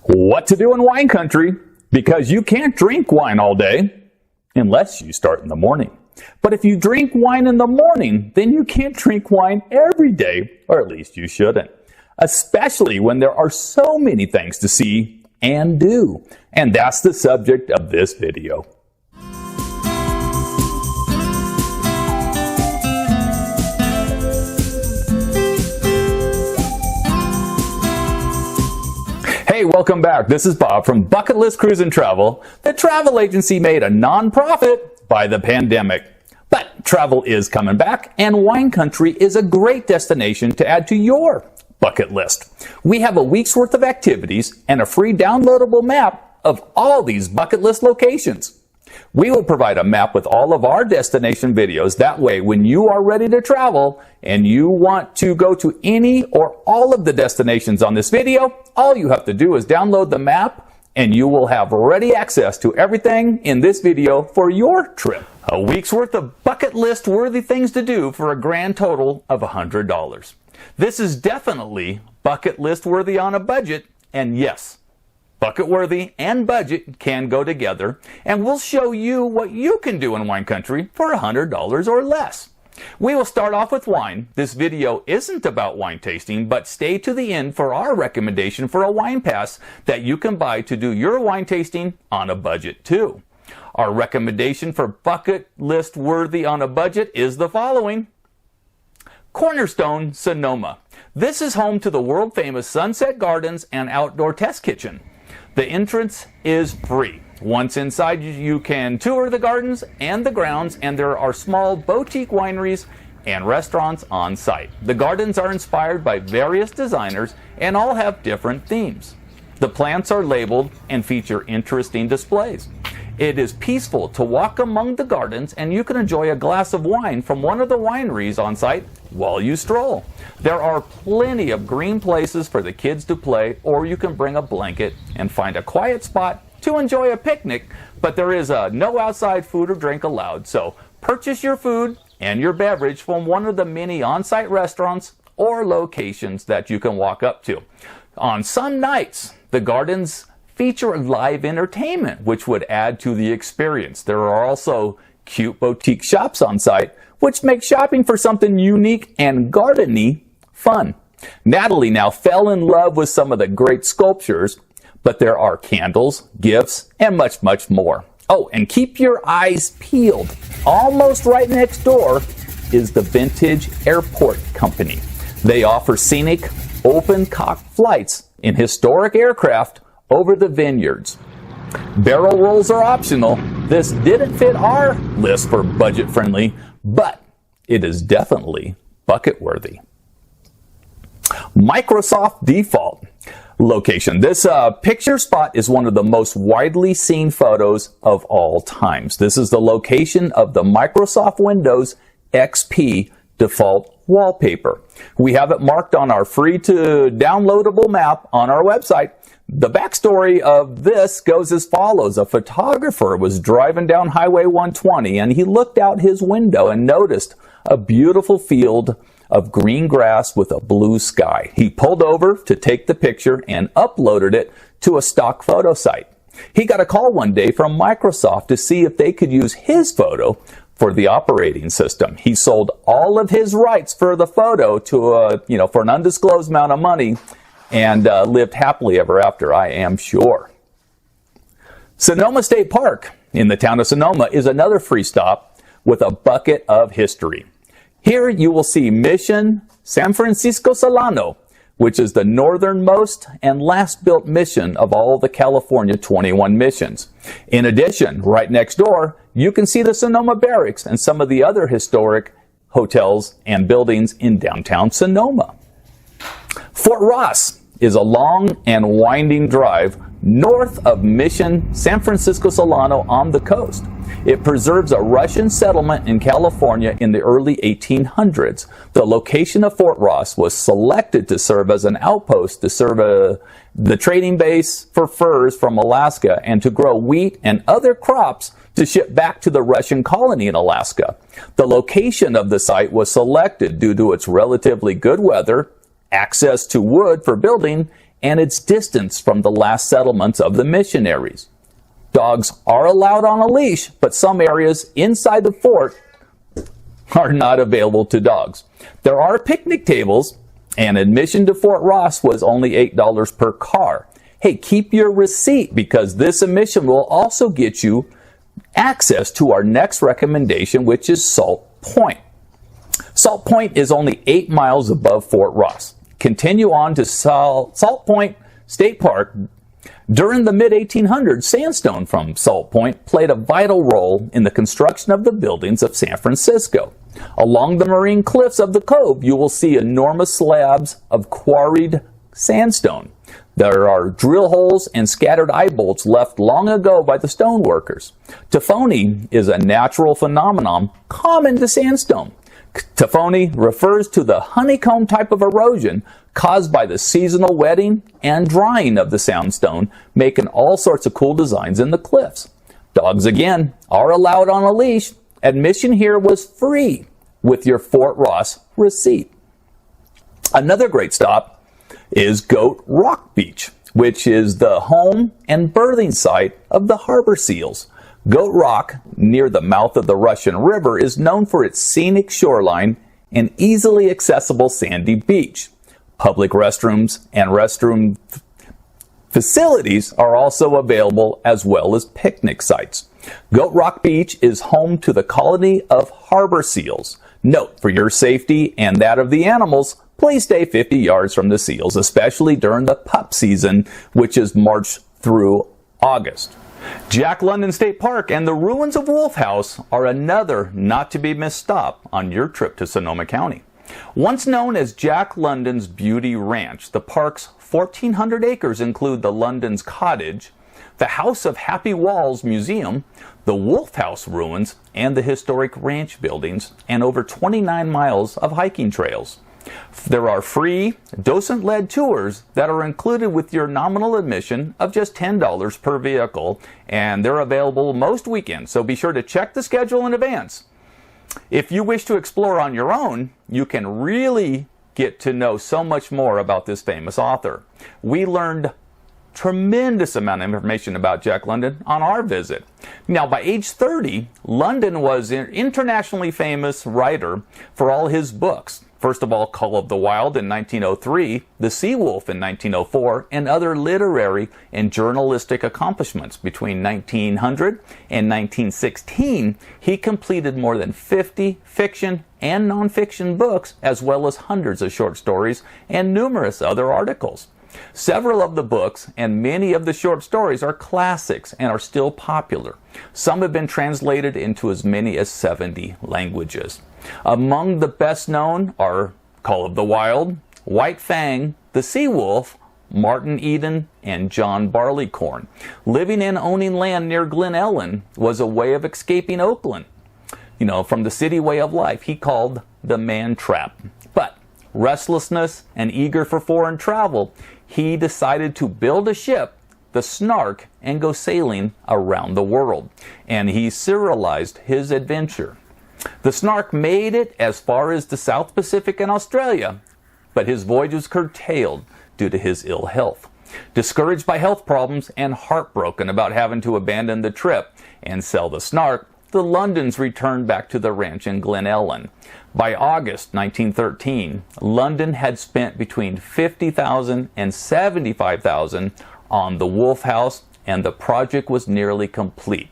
What to do in wine country, because you can't drink wine all day unless you start in the morning. But if you drink wine in the morning, then you can't drink wine every day, or at least you shouldn't. Especially when there are so many things to see and do. And that's the subject of this video. Hey, welcome back. This is Bob from Bucket List Cruise and Travel, the travel agency made a non-profit by the pandemic. But travel is coming back, and wine country is a great destination to add to your bucket list. We have a week's worth of activities and a free downloadable map of all these bucket list locations. We will provide a map with all of our destination videos. That way, when you are ready to travel and you want to go to any or all of the destinations on this video, all you have to do is download the map and you will have ready access to everything in this video for your trip. A week's worth of bucket list worthy things to do for a grand total of $100. This is definitely bucket list worthy on a budget, and yes, bucket worthy and budget can go together, and we'll show you what you can do in wine country for $100 or less. We will start off with wine. This video isn't about wine tasting, but stay to the end for our recommendation for a wine pass that you can buy to do your wine tasting on a budget too. Our recommendation for bucket list worthy on a budget is the following. Cornerstone Sonoma. This is home to the world famous Sunset Gardens and outdoor test kitchen. The entrance is free. Once inside, you can tour the gardens and the grounds, and there are small boutique wineries and restaurants on site. The gardens are inspired by various designers and all have different themes. The plants are labeled and feature interesting displays. It is peaceful to walk among the gardens, and you can enjoy a glass of wine from one of the wineries on site while you stroll. There are plenty of green places for the kids to play, or you can bring a blanket and find a quiet spot to enjoy a picnic, but there is no outside food or drink allowed, so purchase your food and your beverage from one of the many on-site restaurants or locations that you can walk up to. On some nights, the gardens feature live entertainment, which would add to the experience. There are also cute boutique shops on site, which make shopping for something unique and garden-y fun. Natalie now fell in love with some of the great sculptures, but there are candles, gifts, and much, much more. Oh, and keep your eyes peeled. Almost right next door is the Vintage Airport Company. They offer scenic, open-cocked flights in historic aircraft over the vineyards. Barrel rolls are optional. This didn't fit our list for budget friendly, but it is definitely bucket worthy. Microsoft default location. This picture spot is one of the most widely seen photos of all times. This is the location of the Microsoft Windows XP default wallpaper. We have it marked on our free to downloadable map on our website. The backstory of this goes as follows. A photographer was driving down Highway 120 and he looked out his window and noticed a beautiful field of green grass with a blue sky. He pulled over to take the picture and uploaded it to a stock photo site. He got a call one day from Microsoft to see if they could use his photo for the operating system. He sold all of his rights for the photo to for an undisclosed amount of money, and lived happily ever after, I am sure. Sonoma State Park in the town of Sonoma is another free stop with a bucket of history. Here you will see Mission San Francisco Solano, which is the northernmost and last built mission of all the California 21 missions. In addition, right next door, you can see the Sonoma Barracks and some of the other historic hotels and buildings in downtown Sonoma. Fort Ross is a long and winding drive north of Mission San Francisco Solano on the coast. It preserves a Russian settlement in California in the early 1800s. The location of Fort Ross was selected to serve as an outpost to serve the trading base for furs from Alaska and to grow wheat and other crops to ship back to the Russian colony in Alaska. The location of the site was selected due to its relatively good weather, access to wood for building, and its distance from the last settlements of the missionaries. Dogs are allowed on a leash, but some areas inside the fort are not available to dogs. There are picnic tables, and admission to Fort Ross was only $8 per car. Hey, keep your receipt because this admission will also get you access to our next recommendation, which is Salt Point. Salt Point is only 8 miles above Fort Ross. Continue on to Salt Point State Park. During the mid-1800s, sandstone from Salt Point played a vital role in the construction of the buildings of San Francisco. Along the marine cliffs of the cove, you will see enormous slabs of quarried sandstone. There are drill holes and scattered eye bolts left long ago by the stoneworkers. Tuffone is a natural phenomenon common to sandstone. Tuffone refers to the honeycomb type of erosion caused by the seasonal wetting and drying of the sandstone, making all sorts of cool designs in the cliffs. Dogs, again, are allowed on a leash. Admission here was free with your Fort Ross receipt. Another great stop is Goat Rock Beach, which is the home and birthing site of the harbor seals. Goat Rock, near the mouth of the Russian River, is known for its scenic shoreline and easily accessible sandy beach. Public restrooms and restroom facilities are also available, as well as picnic sites. Goat Rock Beach is home to the colony of harbor seals. Note, for your safety and that of the animals, please stay 50 yards from the seals, especially during the pup season, which is March through August. Jack London State Park and the ruins of Wolf House are another not-to-be-missed stop on your trip to Sonoma County. Once known as Jack London's Beauty Ranch, the park's 1,400 acres include the London's Cottage, the House of Happy Walls Museum, the Wolf House ruins, and the historic ranch buildings, and over 29 miles of hiking trails. There are free, docent-led tours that are included with your nominal admission of just $10 per vehicle, and they're available most weekends, so be sure to check the schedule in advance. If you wish to explore on your own, you can really get to know so much more about this famous author. We learned tremendous amount of information about Jack London on our visit. Now, by age 30, London was an internationally famous writer for all his books. First of all, Call of the Wild in 1903, The Sea Wolf in 1904, and other literary and journalistic accomplishments. Between 1900 and 1916, he completed more than 50 fiction and nonfiction books, as well as hundreds of short stories and numerous other articles. Several of the books and many of the short stories are classics and are still popular. Some have been translated into as many as 70 languages. Among the best known are Call of the Wild, White Fang, The Sea Wolf, Martin Eden, and John Barleycorn. Living and owning land near Glen Ellen was a way of escaping Oakland, from the city way of life he called the man trap. But restlessness and eager for foreign travel, he decided to build a ship, the Snark, and go sailing around the world. And he serialized his adventure. The Snark made it as far as the South Pacific and Australia, but his voyage was curtailed due to his ill health. Discouraged by health problems and heartbroken about having to abandon the trip and sell the Snark, the Londons returned back to the ranch in Glen Ellen. By August 1913, London had spent between $50,000 and $75,000 on the Wolf House, and the project was nearly complete.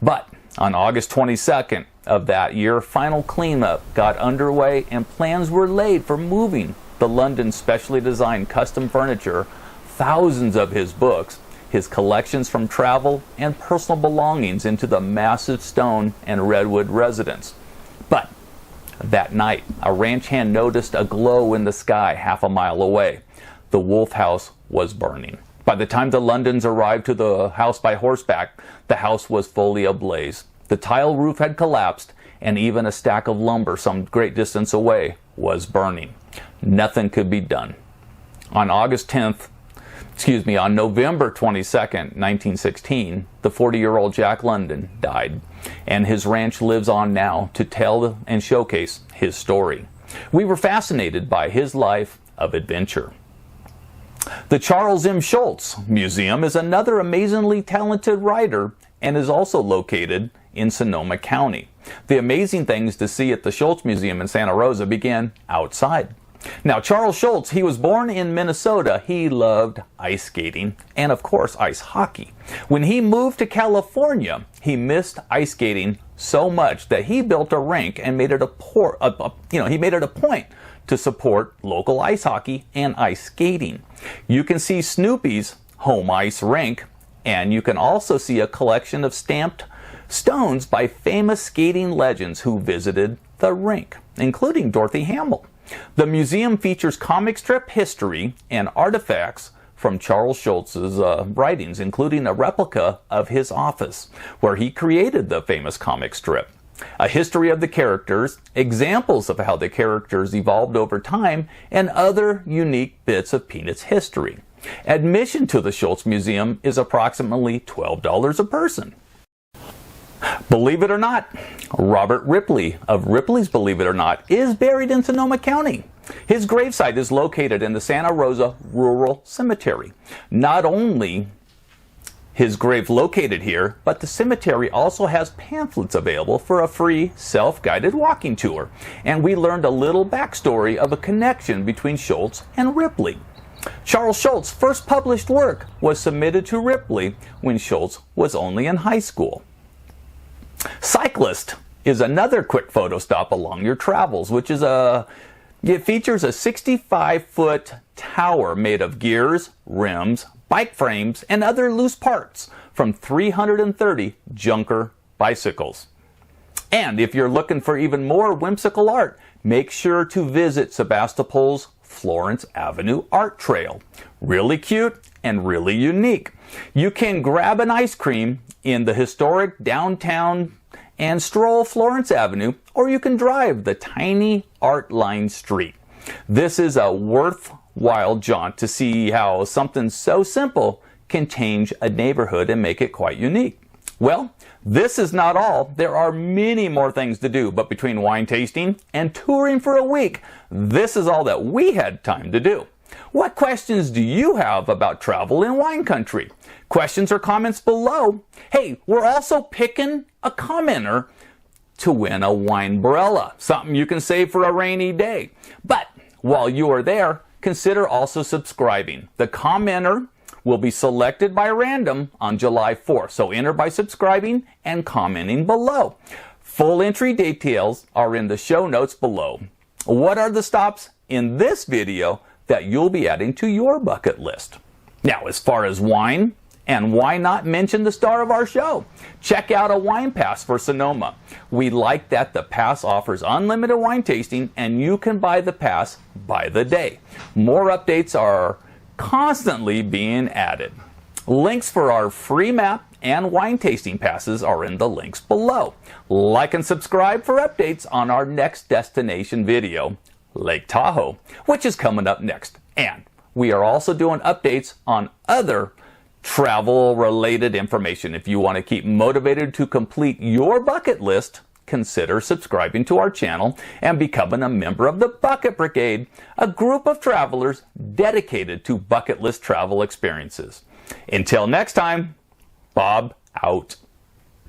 But on August 22nd of that year, final cleanup got underway and plans were laid for moving the London specially designed custom furniture, thousands of his books, his collections from travel, and personal belongings into the massive stone and redwood residence. But that night, a ranch hand noticed a glow in the sky half a mile away. The Wolf House was burning. By the time the Londons arrived to the house by horseback, the house was fully ablaze. The tile roof had collapsed, and even a stack of lumber some great distance away was burning. Nothing could be done. On November 22nd, 1916, the 40-year-old Jack London died, and his ranch lives on now to tell and showcase his story. We were fascinated by his life of adventure. The Charles M. Schultz Museum is another amazingly talented writer and is also located in Sonoma County. The amazing things to see at the Schultz Museum in Santa Rosa began outside. Now, Charles Schultz, he was born in Minnesota. He loved ice skating and, of course, ice hockey. When he moved to California, he missed ice skating so much that he built a rink and made it a point to support local ice hockey and ice skating. You can see Snoopy's home ice rink, and you can also see a collection of stamped stones by famous skating legends who visited the rink, including Dorothy Hamill. The museum features comic strip history and artifacts from Charles Schultz's writings, including a replica of his office, where he created the famous comic strip, a history of the characters, examples of how the characters evolved over time, and other unique bits of Peanuts history. Admission to the Schultz Museum is approximately $12 a person. Believe it or not, Robert Ripley of Ripley's Believe It or Not is buried in Sonoma County. His gravesite is located in the Santa Rosa Rural Cemetery. Not only his grave located here, but the cemetery also has pamphlets available for a free self-guided walking tour. And we learned a little backstory of a connection between Schultz and Ripley. Charles Schultz's first published work was submitted to Ripley when Schultz was only in high school. Cyclist is another quick photo stop along your travels, which is it features a 65-foot tower made of gears, rims, bike frames, and other loose parts from 330 junker bicycles. And if you're looking for even more whimsical art, make sure to visit Sebastopol's Florence Avenue Art Trail. Really cute and really unique. You can grab an ice cream in the historic downtown and stroll Florence Avenue, or you can drive the tiny art-lined street. This is a worthwhile jaunt to see how something so simple can change a neighborhood and make it quite unique. Well, this is not all. There are many more things to do, but between wine tasting and touring for a week, this is all that we had time to do. What questions do you have about travel in wine country? Questions or comments below. Hey, we're also picking a commenter to win a winebrella, something you can save for a rainy day. But while you are there, consider also subscribing. The commenter will be selected by random on July 4th, so enter by subscribing and commenting below. Full entry details are in the show notes below. What are the stops in this video that you'll be adding to your bucket list? Now, as far as wine, and why not mention the star of our show? Check out a wine pass for Sonoma. We like that the pass offers unlimited wine tasting, and you can buy the pass by the day. More updates are constantly being added. Links for our free map and wine tasting passes are in the links below. Like and subscribe for updates on our next destination video, Lake Tahoe, which is coming up next. And we are also doing updates on other travel-related information. If you want to keep motivated to complete your bucket list, consider subscribing to our channel and becoming a member of the Bucket Brigade, a group of travelers dedicated to bucket list travel experiences. Until next time, Bob out.